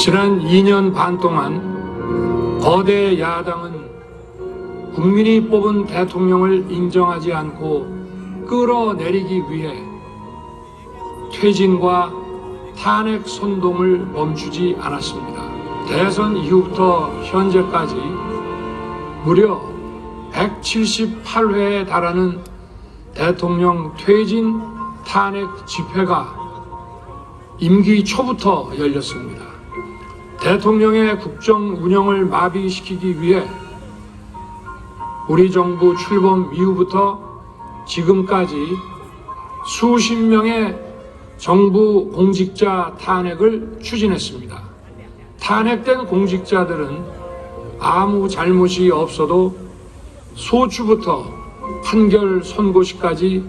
지난 2년 반 동안 거대 야당은 국민이 뽑은 대통령을 인정하지 않고 끌어내리기 위해 퇴진과 탄핵 선동을 멈추지 않았습니다. 대선 이후부터 현재까지 무려 178회에 달하는 대통령 퇴진 탄핵 집회가 임기 초부터 열렸습니다. 대통령의 국정 운영을 마비시키기 위해 우리 정부 출범 이후부터 지금까지 수십 명의 정부 공직자 탄핵을 추진했습니다. 탄핵된 공직자들은 아무 잘못이 없어도 소추부터 판결 선고시까지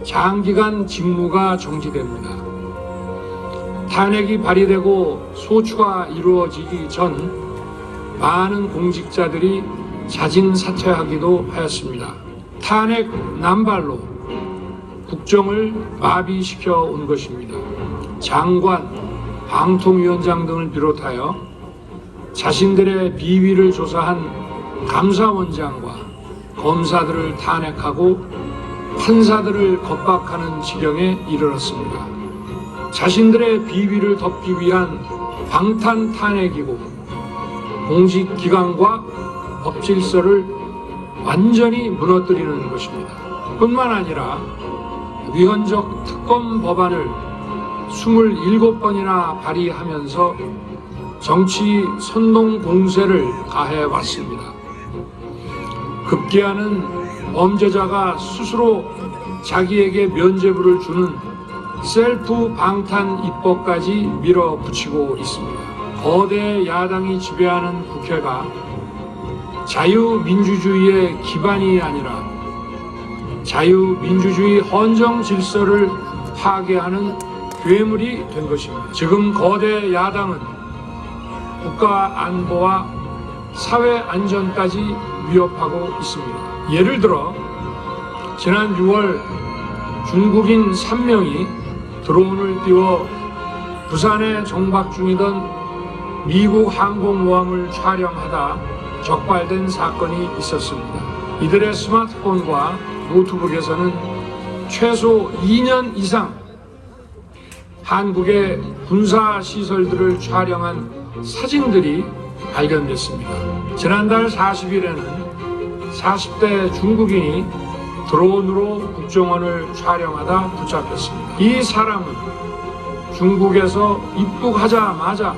장기간 직무가 정지됩니다. 탄핵이 발의되고 소추가 이루어지기 전 많은 공직자들이 자진 사퇴하기도 하였습니다. 탄핵 남발로 국정을 마비시켜 온 것입니다. 장관, 방통위원장 등을 비롯하여 자신들의 비위를 조사한 감사원장과 검사들을 탄핵하고 판사들을 겁박하는 지경에 이르렀습니다. 자신들의 비위를 덮기 위한 방탄 탄핵이고 공직기관과 법질서를 완전히 무너뜨리는 것입니다. 뿐만 아니라 위헌적 특검 법안을 27번이나 발의하면서 정치 선동 공세를 가해왔습니다. 급기야는 범죄자가 스스로 자기에게 면죄부를 주는 셀프 방탄 입법까지 밀어붙이고 있습니다. 거대 야당이 지배하는 국회가 자유민주주의의 기반이 아니라 자유민주주의 헌정 질서를 파괴하는 괴물이 된 것입니다. 지금 거대 야당은 국가 안보와 사회 안전까지 위협하고 있습니다. 예를 들어 지난 6월 중국인 3명이 드론을 띄워 부산에 정박 중이던 미국 항공모함을 촬영하다 적발된 사건이 있었습니다. 이들의 스마트폰과 노트북에서는 최소 2년 이상 한국의 군사시설들을 촬영한 사진들이 발견됐습니다. 지난달 40일에는 40대 중국인이 드론으로 국정원을 촬영하다 붙잡혔습니다. 이 사람은 중국에서 입국하자마자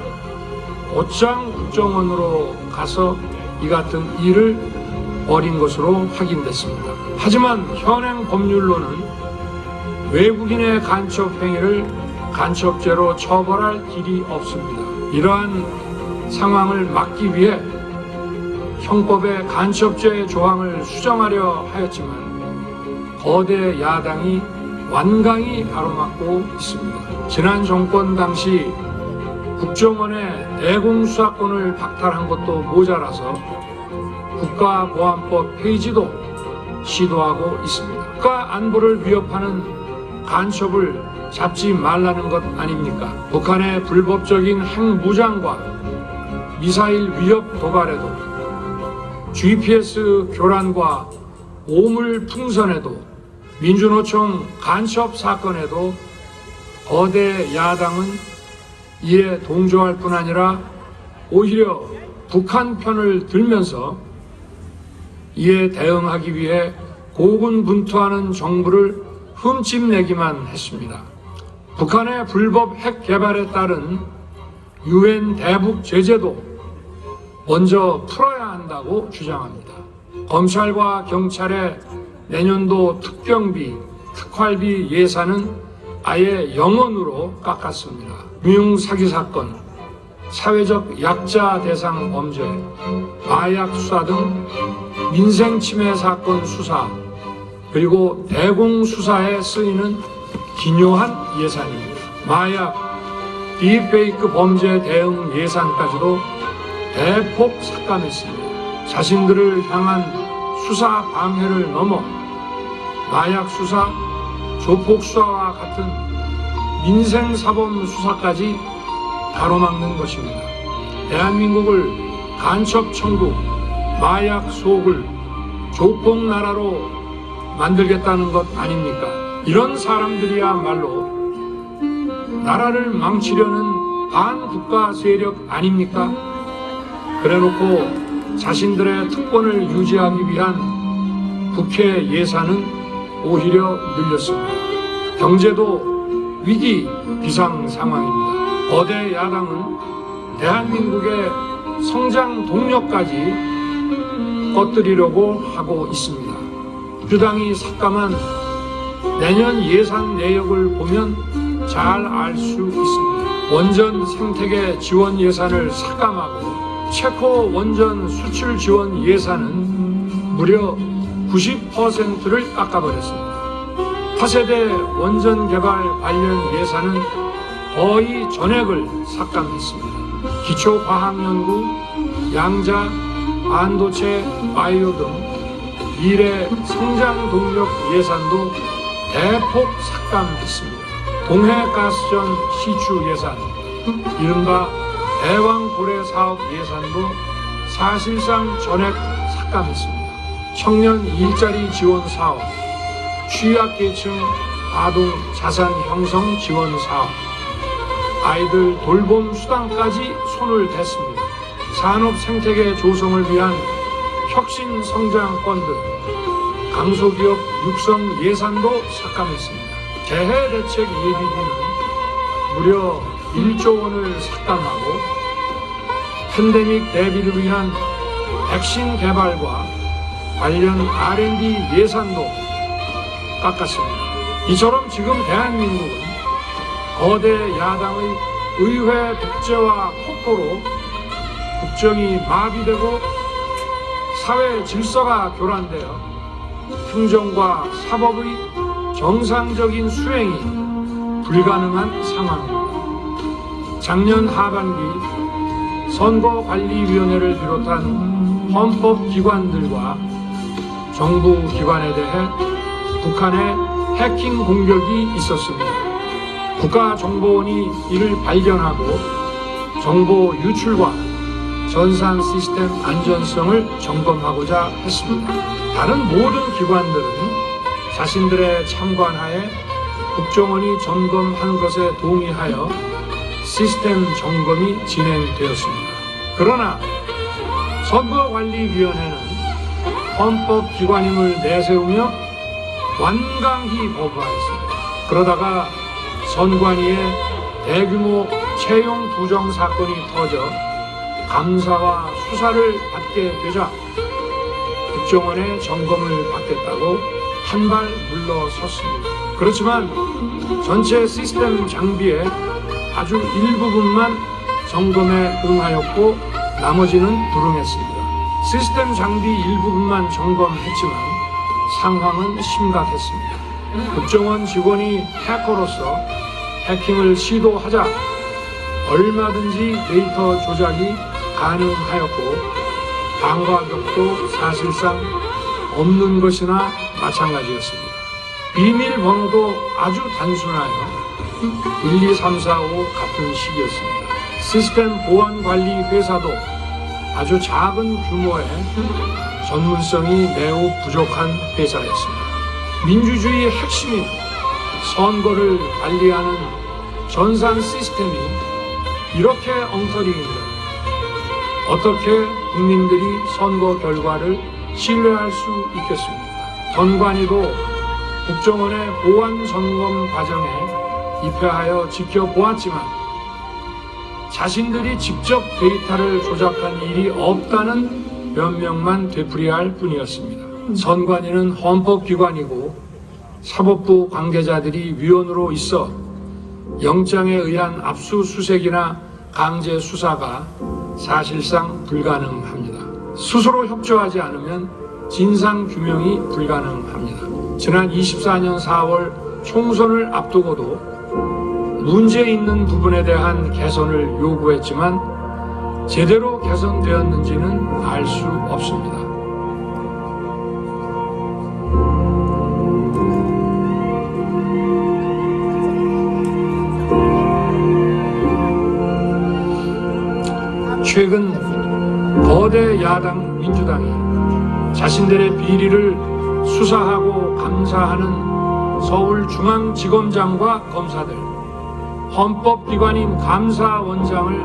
곧장 국정원으로 가서 이 같은 일을 벌인 것으로 확인됐습니다. 하지만 현행 법률로는 외국인의 간첩 행위를 간첩죄로 처벌할 길이 없습니다. 이러한 상황을 막기 위해 형법의 간첩죄 조항을 수정하려 하였지만 거대 야당이 완강히 가로막고 있습니다. 지난 정권 당시 국정원의 대공수사권을 박탈한 것도 모자라서 국가보안법 폐지도 시도하고 있습니다. 국가 안보를 위협하는 간첩을 잡지 말라는 것 아닙니까? 북한의 불법적인 핵무장과 미사일 위협 도발에도 GPS 교란과 오물 풍선에도 민주노총 간첩 사건에도 거대 야당은 이에 동조할 뿐 아니라 오히려 북한 편을 들면서 이에 대응하기 위해 고군분투하는 정부를 흠집내기만 했습니다. 북한의 불법 핵 개발에 따른 유엔 대북 제재도 먼저 풀어야 한다고 주장합니다. 검찰과 경찰의 내년도 특경비, 특활비 예산은 아예 0원으로 깎았습니다. 금융 사기 사건, 사회적 약자 대상 범죄, 마약 수사 등 민생 침해 사건 수사, 그리고 대공 수사에 쓰이는 기묘한 예산입니다. 마약, 딥페이크 범죄 대응 예산까지도 대폭 삭감했습니다. 자신들을 향한 수사 방해를 넘어 마약 수사, 조폭 수사와 같은 민생사범 수사까지 가로막는 것입니다. 대한민국을 간첩 천국, 마약 소굴, 조폭 나라로 만들겠다는 것 아닙니까? 이런 사람들이야말로 나라를 망치려는 반국가 세력 아닙니까? 그래놓고 자신들의 특권을 유지하기 위한 국회 예산은 오히려 늘렸습니다. 경제도 위기 비상 상황입니다. 거대 야당은 대한민국의 성장 동력까지 꺼뜨리려고 하고 있습니다. 주당이 삭감한 내년 예산 내역을 보면 잘 알 수 있습니다. 원전 생태계 지원 예산을 삭감하고 체코 원전 수출 지원 예산은 무려 90%를 깎아버렸습니다. 차세대 원전 개발 관련 예산은 거의 전액을 삭감했습니다. 기초과학연구, 양자, 반도체, 바이오 등 미래 성장 동력 예산도 대폭 삭감했습니다. 동해가스전 시추 예산, 이른바 대왕고래 사업 예산도 사실상 전액 삭감했습니다. 청년 일자리 지원 사업, 취약계층 아동 자산 형성 지원 사업, 아이들 돌봄 수당까지 손을 댔습니다. 산업 생태계 조성을 위한 혁신 성장 펀드, 강소기업 육성 예산도 삭감했습니다. 재해 대책 예비비는 무려 1조 원을 삭감하고 팬데믹 대비를 위한 백신 개발과 관련 R&D 예산도 깎았습니다. 이처럼 지금 대한민국은 거대 야당의 의회 독재와 폭포로 국정이 마비되고 사회 질서가 교란되어 행정과 사법의 정상적인 수행이 불가능한 상황입니다. 작년 하반기 선거관리위원회를 비롯한 헌법기관들과 정부기관에 대해 북한의 해킹 공격이 있었습니다. 국가정보원이 이를 발견하고 정보 유출과 전산 시스템 안전성을 점검하고자 했습니다. 다른 모든 기관들은 자신들의 참관하에 국정원이 점검하는 것에 동의하여 시스템 점검이 진행되었습니다. 그러나 선거관리위원회는 헌법기관임을 내세우며 완강히 거부하였습니다. 그러다가 선관위의 대규모 채용 부정 사건이 터져 감사와 수사를 받게 되자 국정원의 점검을 받겠다고 한 발 물러섰습니다. 그렇지만 전체 시스템 장비의 아주 일부분만 점검에 응하였고 나머지는 불응했습니다. 시스템 장비 일부분만 점검했지만 상황은 심각했습니다. 국정원 직원이 해커로서 해킹을 시도하자 얼마든지 데이터 조작이 가능하였고 방과벽도 사실상 없는 것이나 마찬가지였습니다. 비밀번호도 아주 단순하여 1, 2, 3, 4, 5 같은 식이었습니다. 시스템 보안관리 회사도 아주 작은 규모의 전문성이 매우 부족한 회사였습니다. 민주주의의 핵심인 선거를 관리하는 전산 시스템이 이렇게 엉터리인데 어떻게 국민들이 선거 결과를 신뢰할 수 있겠습니까? 선관위도 국정원의 보안 점검 과정에 입회하여 지켜보았지만 자신들이 직접 데이터를 조작한 일이 없다는 변명만 되풀이할 뿐이었습니다. 선관위는 헌법기관이고 사법부 관계자들이 위원으로 있어 영장에 의한 압수수색이나 강제 수사가 사실상 불가능합니다. 스스로 협조하지 않으면 진상규명이 불가능합니다. 지난 24년 4월 총선을 앞두고도 문제 있는 부분에 대한 개선을 요구했지만 제대로 개선되었는지는 알 수 없습니다. 최근 거대 야당 민주당이 자신들의 비리를 수사하고 감사하는 서울중앙지검장과 검사들, 헌법기관인 감사원장을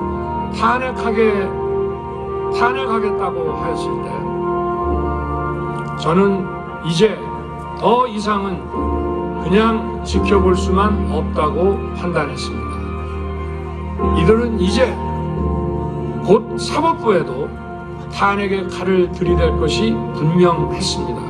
탄핵하겠다고 하였을 때 저는 이제 더 이상은 그냥 지켜볼 수만 없다고 판단했습니다. 이들은 이제 곧 사법부에도 탄핵의 칼을 들이댈 것이 분명했습니다.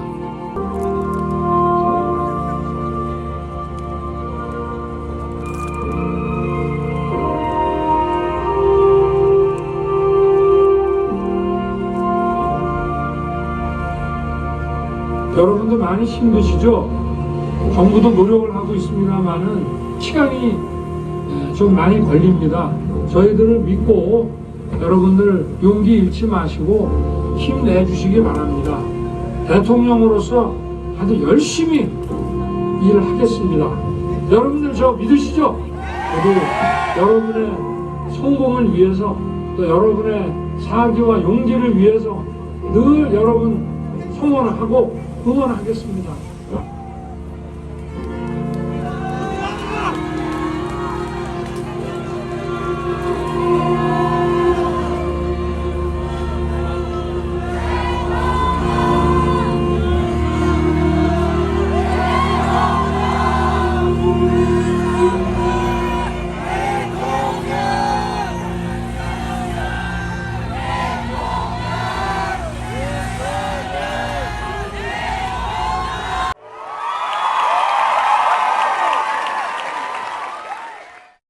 여러분들 많이 힘드시죠? 정부도 노력을 하고 있습니다만은 시간이 좀 많이 걸립니다. 저희들을 믿고 여러분들 용기 잃지 마시고 힘내주시기 바랍니다. 대통령으로서 아주 열심히 일을 하겠습니다. 여러분들 저 믿으시죠? 저도 여러분의 성공을 위해서 또 여러분의 사기와 용기를 위해서 늘 여러분 성원하고 응원하겠습니다.